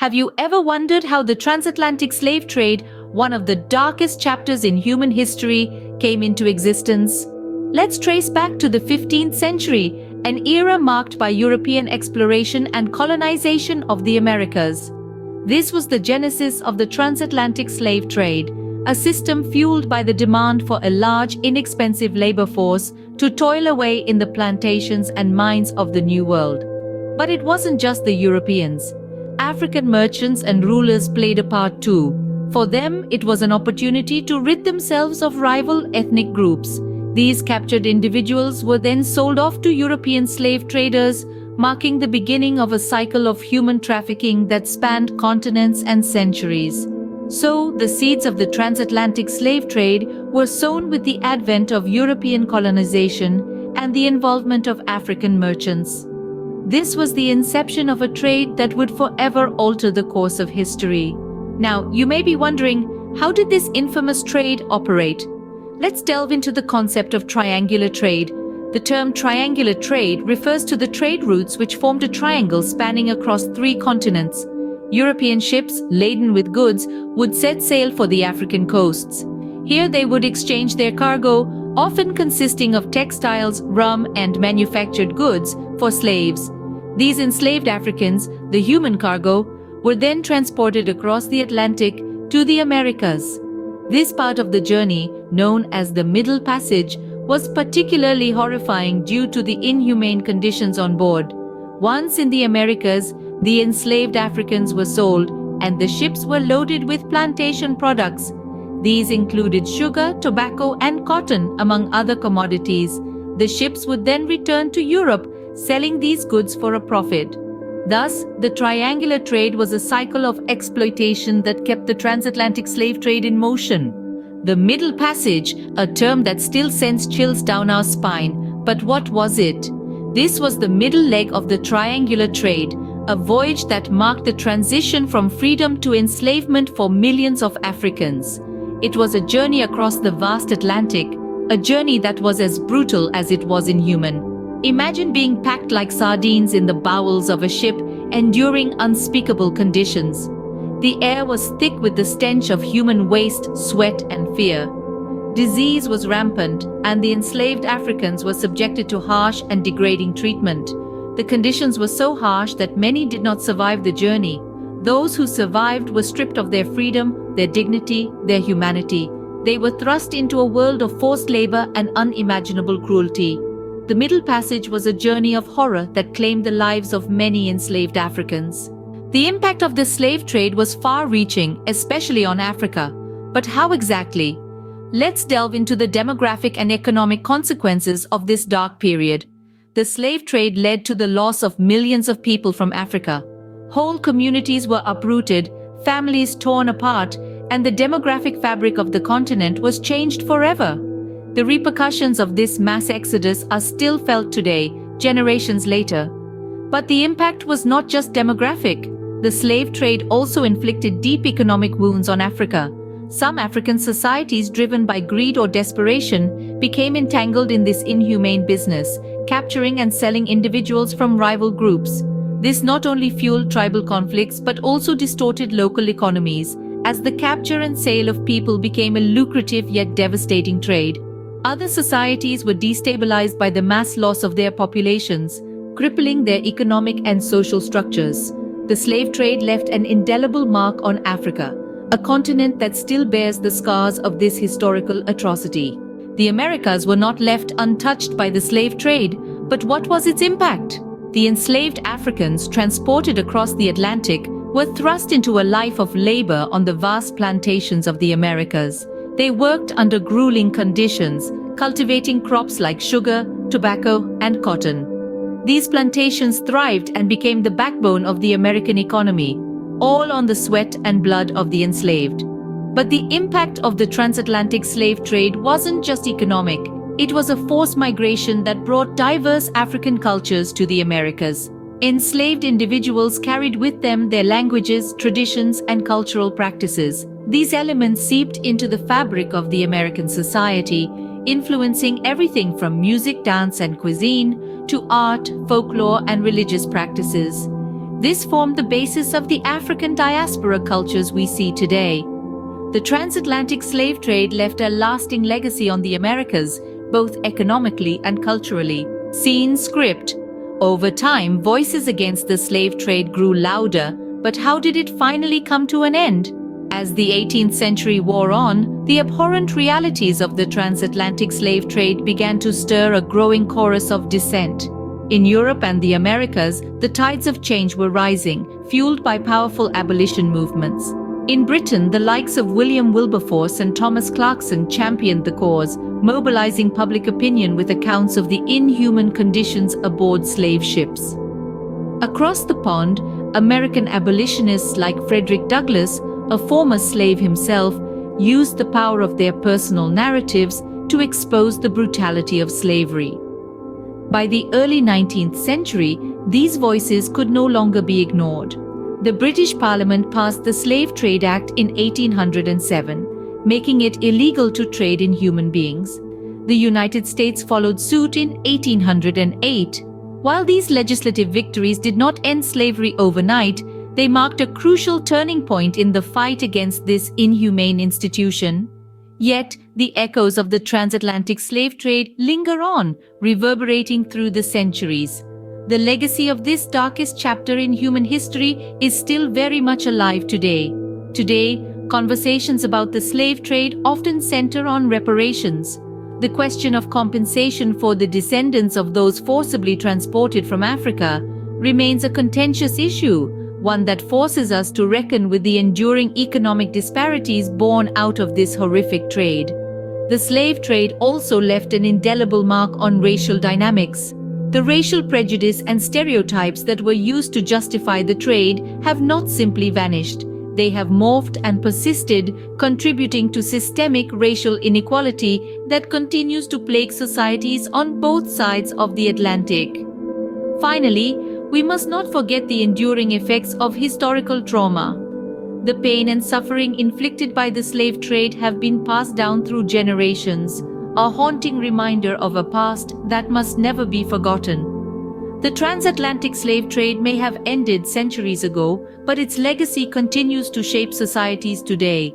Have you ever wondered how the transatlantic slave trade, one of the darkest chapters in human history, came into existence? Let's trace back to the 15th century, an era marked by European exploration and colonization of the Americas. This was the genesis of the transatlantic slave trade, a system fueled by the demand for a large, inexpensive labor force to toil away in the plantations and mines of the New World. But it wasn't just the Europeans. African merchants and rulers played a part too. For them, it was an opportunity to rid themselves of rival ethnic groups. These captured individuals were then sold off to European slave traders, marking the beginning of a cycle of human trafficking that spanned continents and centuries. So, the seeds of the transatlantic slave trade were sown with the advent of European colonization and the involvement of African merchants. This was the inception of a trade that would forever alter the course of history. Now, you may be wondering, how did this infamous trade operate? Let's delve into the concept of triangular trade. The term triangular trade refers to the trade routes which formed a triangle spanning across 3 continents. European ships, laden with goods, would set sail for the African coasts. Here they would exchange their cargo, often consisting of textiles, rum, and manufactured goods, for slaves. These enslaved Africans, the human cargo, were then transported across the Atlantic to the Americas. This part of the journey, known as the Middle Passage, was particularly horrifying due to the inhumane conditions on board. Once in the Americas, the enslaved Africans were sold, and the ships were loaded with plantation products. These included sugar, tobacco, and cotton, among other commodities. The ships would then return to Europe, selling these goods for a profit. Thus, the triangular trade was a cycle of exploitation that kept the transatlantic slave trade in motion. The Middle Passage, a term that still sends chills down our spine, but what was it? This was the middle leg of the triangular trade, a voyage that marked the transition from freedom to enslavement for millions of Africans. It was a journey across the vast Atlantic, a journey that was as brutal as it was inhuman. Imagine being packed like sardines in the bowels of a ship, enduring unspeakable conditions. The air was thick with the stench of human waste, sweat, and fear. Disease was rampant, and the enslaved Africans were subjected to harsh and degrading treatment. The conditions were so harsh that many did not survive the journey. Those who survived were stripped of their freedom, their dignity, their humanity. They were thrust into a world of forced labor and unimaginable cruelty. The Middle Passage was a journey of horror that claimed the lives of many enslaved Africans. The impact of the slave trade was far-reaching, especially on Africa. But how exactly? Let's delve into the demographic and economic consequences of this dark period. The slave trade led to the loss of millions of people from Africa. Whole communities were uprooted, families torn apart, and the demographic fabric of the continent was changed forever. The repercussions of this mass exodus are still felt today, generations later. But the impact was not just demographic. The slave trade also inflicted deep economic wounds on Africa. Some African societies, driven by greed or desperation, became entangled in this inhumane business, capturing and selling individuals from rival groups. This not only fueled tribal conflicts but also distorted local economies, as the capture and sale of people became a lucrative yet devastating trade. Other societies were destabilized by the mass loss of their populations, crippling their economic and social structures. The slave trade left an indelible mark on Africa, a continent that still bears the scars of this historical atrocity. The Americas were not left untouched by the slave trade, but what was its impact? The enslaved Africans transported across the Atlantic were thrust into a life of labor on the vast plantations of the Americas. They worked under grueling conditions, cultivating crops like sugar, tobacco, and cotton. These plantations thrived and became the backbone of the American economy, all on the sweat and blood of the enslaved. But the impact of the transatlantic slave trade wasn't just economic. It was a forced migration that brought diverse African cultures to the Americas. Enslaved individuals carried with them their languages, traditions, and cultural practices. These elements seeped into the fabric of the American society, influencing everything from music, dance, and cuisine to art, folklore, and religious practices. This formed the basis of the African diaspora cultures we see today. The transatlantic slave trade left a lasting legacy on the Americas, both economically and culturally. Scene script. Over time, voices against the slave trade grew louder, but how did it finally come to an end? As the 18th century wore on, the abhorrent realities of the transatlantic slave trade began to stir a growing chorus of dissent. In Europe and the Americas, the tides of change were rising, fueled by powerful abolition movements. In Britain, the likes of William Wilberforce and Thomas Clarkson championed the cause, mobilizing public opinion with accounts of the inhuman conditions aboard slave ships. Across the pond, American abolitionists like Frederick Douglass, a former slave himself, used the power of their personal narratives to expose the brutality of slavery. By the early 19th century, these voices could no longer be ignored. The British Parliament passed the Slave Trade Act in 1807, making it illegal to trade in human beings. The United States followed suit in 1808. While these legislative victories did not end slavery overnight, they marked a crucial turning point in the fight against this inhumane institution. Yet, the echoes of the transatlantic slave trade linger on, reverberating through the centuries. The legacy of this darkest chapter in human history is still very much alive today. Today, conversations about the slave trade often center on reparations. The question of compensation for the descendants of those forcibly transported from Africa remains a contentious issue, one that forces us to reckon with the enduring economic disparities born out of this horrific trade. The slave trade also left an indelible mark on racial dynamics. The racial prejudice and stereotypes that were used to justify the trade have not simply vanished. They have morphed and persisted, contributing to systemic racial inequality that continues to plague societies on both sides of the Atlantic. Finally, we must not forget the enduring effects of historical trauma. The pain and suffering inflicted by the slave trade have been passed down through generations, a haunting reminder of a past that must never be forgotten. The transatlantic slave trade may have ended centuries ago, but its legacy continues to shape societies today.